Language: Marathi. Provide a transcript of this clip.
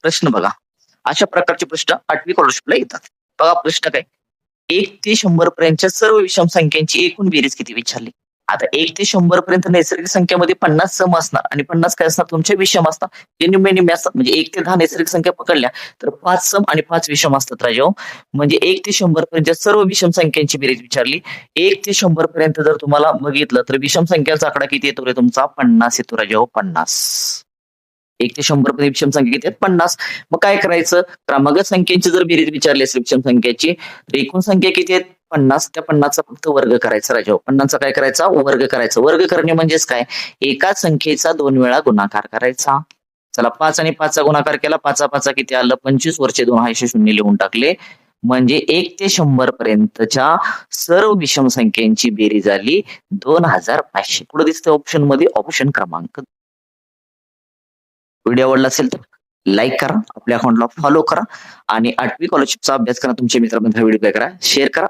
प्रश्न बघा. अशा प्रकारचे प्रश्न 8वी स्कॉलरशिपला येतात. बघा प्रश्न काय? 1 ते 100 पर्यंतच्या सर्व विषम संख्यांची एकूण बेरीज किती विचारली? आता 1 ते 100 पर्यंत नैसर्गिक संख्येमध्ये 50 सम असणार आणि 50 काय असणार तुमच्या विषम असतात. जे निम्मे-निम्मे असतात. म्हणजे 1 ते 10 नैसर्गिक संख्या पकडल्या तर 5 सम आणि 5 विषम असतात राजाओ. म्हणजे 1 ते 100 पर्यंतच्या सर्व विषम संख्यांची बेरीज विचारली. 1 ते 100 पर्यंत जर तुम्हाला बघितलं तर विषम संख्यांचा आकडा किती येतो रे तुमचा? 50 येतो राजाओ 50. 1 ते 100 पर्यंत विषम संख्या किती आहेत? 50. मग काय करायचं? क्रमागत संख्येची जर बेरीज विचारली असेल विषम संख्येची, तर एकूण संख्या किती आहेत? 50. त्या 50चा फक्त वर्ग करायचा राजाओ. 50चा काय करायचा? वर्ग करायचा. वर्ग करणे म्हणजेच काय? एकाच संख्येचा 2 वेळा गुणाकार करायचा. चला 5 आणि 5चा गुणाकार केला. 5 किती आलं? 25 वरचे 2 हायशे शून्य लिहून टाकले. म्हणजे 1 ते 100 पर्यंतच्या सर्व विषम संख्यांची बेरीज आली 2500. पुढे दिसतं ऑप्शन मध्ये ऑप्शन क्रमांक. व्हिडिओ आवडला असेल तर लाईक करा, आपल्या अकाउंटला फॉलो करा आणि 8वी स्कॉलरशिपचा अभ्यास करा. तुमच्या मित्रांमध्ये व्हिडिओ करा, शेअर करा.